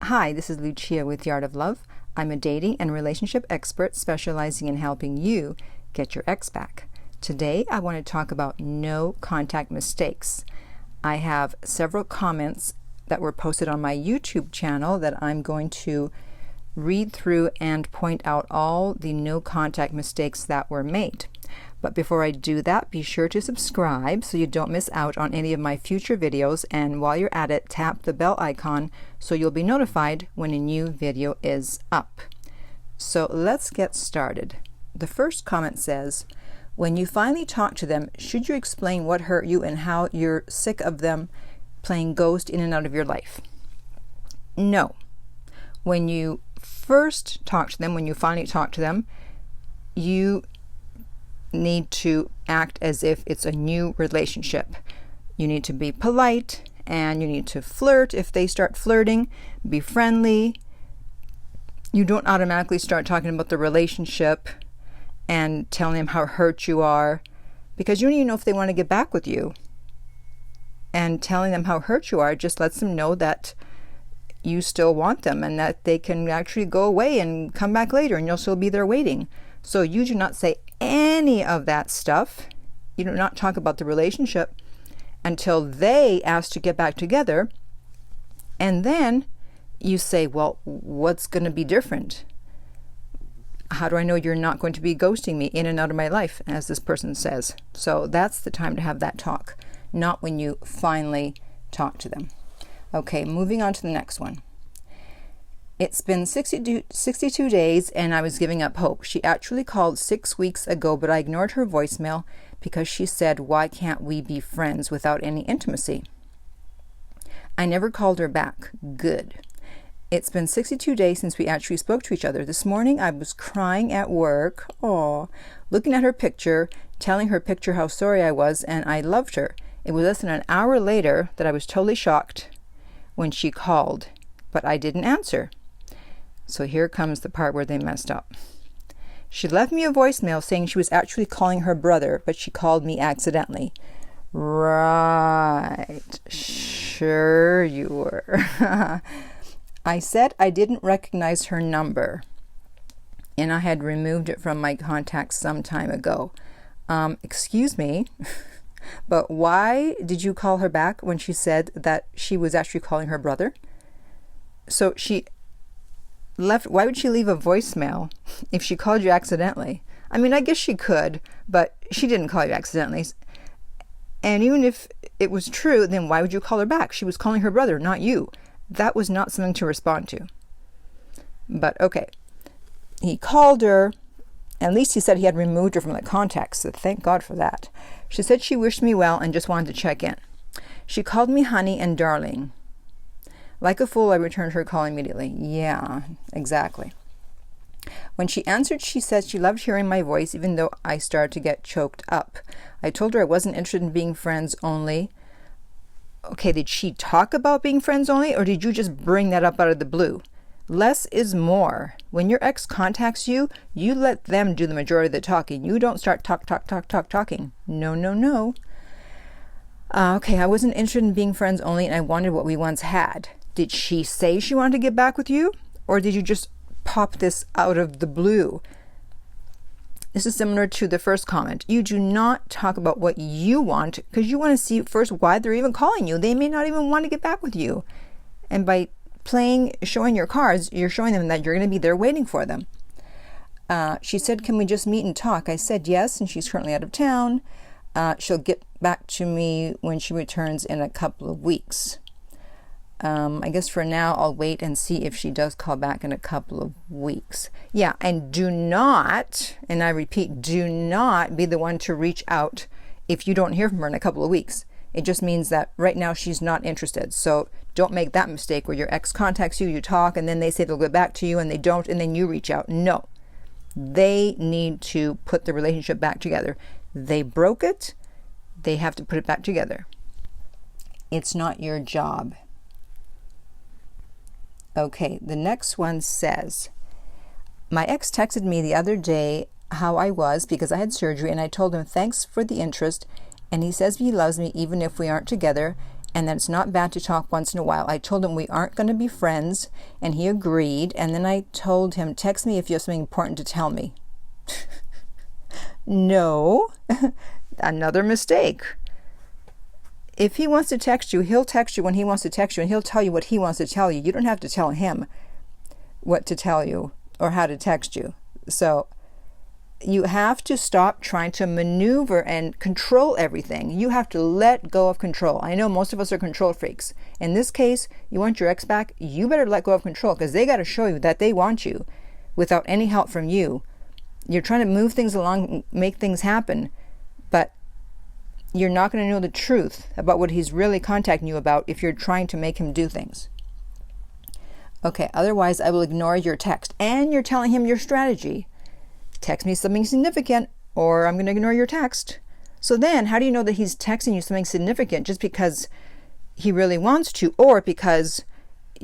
Hi, this is Lucia with The Art of Love. I'm a dating and relationship expert specializing in helping you get your ex back. Today, I want to talk about no contact mistakes. I have several comments that were posted on my YouTube channel that I'm going to read through and point out all the no contact mistakes that were made. But before I do that, be sure to subscribe so you don't miss out on any of my future videos, and while you're at it, tap the bell icon so you'll be notified when a new video is up. So let's get started. The first comment says, when you finally talk to them, should you explain what hurt you and how you're sick of them playing ghost in and out of your life? No. When you first talk to them, when you finally talk to them, you need to act as if it's a new relationship. You need to be polite and you need to flirt. If they start flirting, be friendly. You don't automatically start talking about the relationship and telling them how hurt you are, because you don't even know if they want to get back with you. And telling them how hurt you are just lets them know that you still want them and that they can actually go away and come back later and you'll still be there waiting. So you do not say any of that stuff. You do not talk about the relationship until they ask to get back together. And then you say, well, what's going to be different? How do I know you're not going to be ghosting me in and out of my life, as this person says? So that's the time to have that talk, not when you finally talk to them. Okay, moving on to the next one. It's been 62 days and I was giving up hope. She actually called 6 weeks ago, but I ignored her voicemail because she said, why can't we be friends without any intimacy? I never called her back. Good. It's been 62 days since we actually spoke to each other. This morning I was crying at work, looking at her picture, telling her picture how sorry I was and I loved her. It was less than an hour later that I was totally shocked when she called, but I didn't answer. So here comes the part where they messed up. She left me a voicemail saying she was actually calling her brother, but she called me accidentally. Right. Sure you were. I said I didn't recognize her number, and I had removed it from my contacts some time ago. Excuse me, but why did you call her back when she said that she was actually calling her brother? So she left. Why would she leave a voicemail if she called you accidentally? I mean, I guess she could, but she didn't call you accidentally. And even if it was true, then why would you call her back? She was calling her brother, not you. That was not something to respond to. But okay. He called her. At least he said he had removed her from the contacts, so thank God for that. She said she wished me well and just wanted to check in. She called me honey and darling. Like a fool, I returned her call immediately. Yeah, exactly. When she answered, she said she loved hearing my voice, even though I started to get choked up. I told her I wasn't interested in being friends only. Okay, did she talk about being friends only, or did you just bring that up out of the blue? Less is more. When your ex contacts you, you let them do the majority of the talking. You don't start talking. No. Okay, I wasn't interested in being friends only, and I wanted what we once had. Did she say she wanted to get back with you? Or did you just pop this out of the blue? This is similar to the first comment. You do not talk about what you want because you want to see first why they're even calling you. They may not even want to get back with you. And by showing your cards, you're showing them that you're going to be there waiting for them. She said, can we just meet and talk? I said yes, and she's currently out of town. She'll get back to me when she returns in a couple of weeks. I guess for now I'll wait and see if she does call back in a couple of weeks. Yeah, and do not, and I repeat, do not be the one to reach out if you don't hear from her in a couple of weeks. It just means that right now she's not interested. So don't make that mistake where your ex contacts you, you talk, and then they say they'll get back to you and they don't, and then you reach out. No. They need to put the relationship back together. They broke it. They have to put it back together. It's not your job. Okay, the next one says, my ex texted me the other day how I was because I had surgery, and I told him thanks for the interest, and he says he loves me even if we aren't together, and that it's not bad to talk once in a while. I told him we aren't going to be friends, and he agreed. And then I told him, text me if you have something important to tell me. No, another mistake. If he wants to text you, he'll text you when he wants to text you, and he'll tell you what he wants to tell you. You don't have to tell him what to tell you or how to text you. So you have to stop trying to maneuver and control everything. You have to let go of control. I know most of us are control freaks. In this case, you want your ex back, you better let go of control, because they got to show you that they want you without any help from you. You're trying to move things along, make things happen, but you're not going to know the truth about what he's really contacting you about if you're trying to make him do things. Okay, otherwise I will ignore your text. And you're telling him your strategy. Text me something significant, or I'm going to ignore your text. So then, how do you know that he's texting you something significant just because he really wants to, or because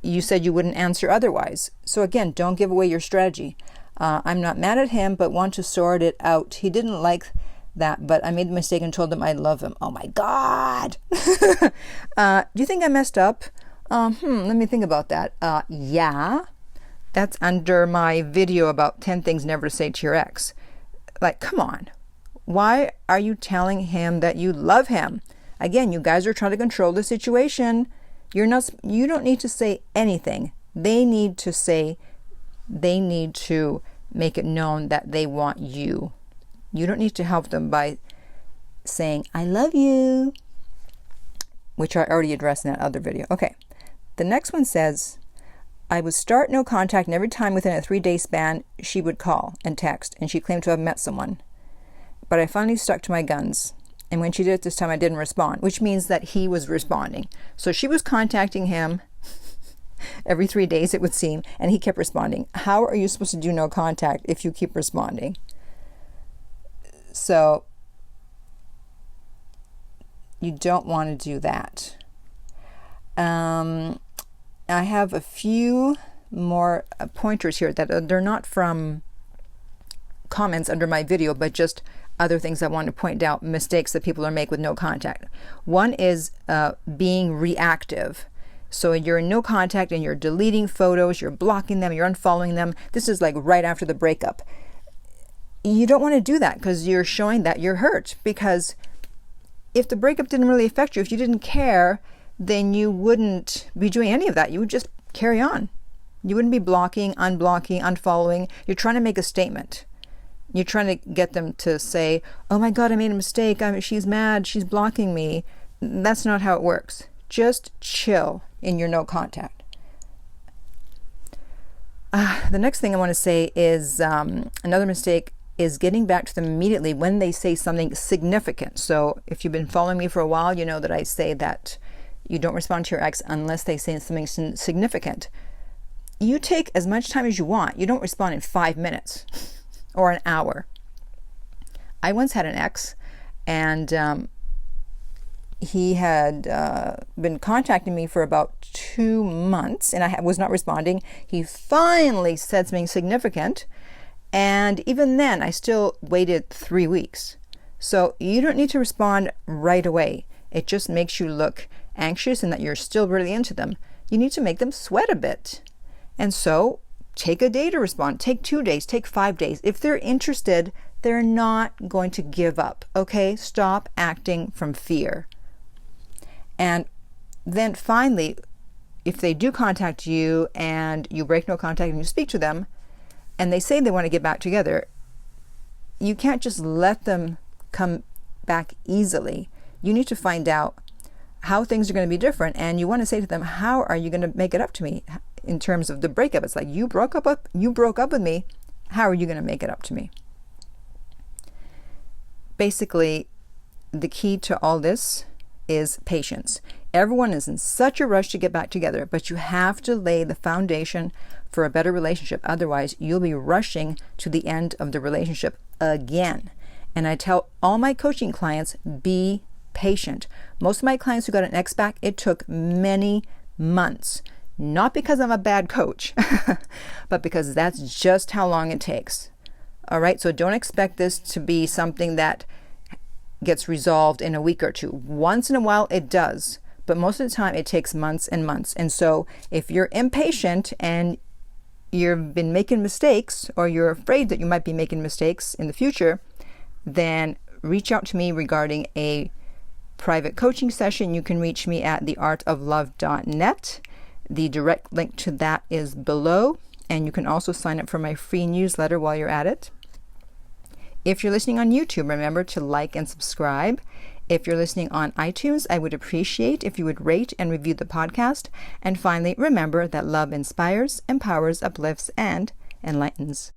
you said you wouldn't answer otherwise? So again, don't give away your strategy. I'm not mad at him, but want to sort it out. He didn't like that, but I made the mistake and told him I love him. Oh my God. Do you think I messed up? Let me think about that. Yeah. That's under my video about 10 things never to say to your ex. Like, come on. Why are you telling him that you love him? Again, you guys are trying to control the situation. You don't need to say anything. They need to make it known that they want you. You don't need to help them by saying, I love you, which I already addressed in that other video. Okay. The next one says, I would start no contact, and every time within a 3-day span, she would call and text, and she claimed to have met someone. But I finally stuck to my guns. And when she did it this time, I didn't respond, which means that he was responding. So she was contacting him every 3 days, it would seem, and he kept responding. How are you supposed to do no contact if you keep responding? So you don't want to do that. I have a few more pointers here that they're not from comments under my video, but just other things I want to point out, mistakes that people are making with no contact. One is being reactive. So you're in no contact and you're deleting photos, you're blocking them, you're unfollowing them. This is like right after the breakup. You don't want to do that because you're showing that you're hurt. Because if the breakup didn't really affect you, if you didn't care, then you wouldn't be doing any of that. You would just carry on. You wouldn't be blocking, unblocking, unfollowing. You're trying to make a statement. You're trying to get them to say, oh my God, I made a mistake. She's mad. She's blocking me. That's not how it works. Just chill in your no contact. The next thing I want to say is another mistake is getting back to them immediately when they say something significant. So if you've been following me for a while, you know that I say that you don't respond to your ex unless they say something significant. You take as much time as you want. You don't respond in 5 minutes or an hour. I once had an ex, and he had been contacting me for about 2 months, and I was not responding. He finally said something significant, and even then, I still waited 3 weeks. So you don't need to respond right away. It just makes you look anxious and that you're still really into them. You need to make them sweat a bit. And so take a day to respond. Take 2 days. Take 5 days. If they're interested, they're not going to give up. Okay? Stop acting from fear. And then finally, if they do contact you and you break no contact and you speak to them and they say they want to get back together, you can't just let them come back easily. You need to find out how things are going to be different, and you want to say to them, how are you going to make it up to me in terms of the breakup? It's like, you broke up with me. How are you going to make it up to me? Basically, the key to all this is patience. Everyone is in such a rush to get back together, but you have to lay the foundation for a better relationship. Otherwise, you'll be rushing to the end of the relationship again. And I tell all my coaching clients, be patient. Most of my clients who got an ex back, it took many months. Not because I'm a bad coach, but because that's just how long it takes. All right, so don't expect this to be something that gets resolved in a week or two. Once in a while it does, but most of the time it takes months and months. And so if you're impatient and you've been making mistakes, or you're afraid that you might be making mistakes in the future, then reach out to me regarding a private coaching session. You can reach me at theartoflove.net. The direct link to that is below, and you can also sign up for my free newsletter while you're at it. If you're listening on YouTube, remember to like and subscribe. If you're listening on iTunes, I would appreciate if you would rate and review the podcast. And finally, remember that love inspires, empowers, uplifts, and enlightens.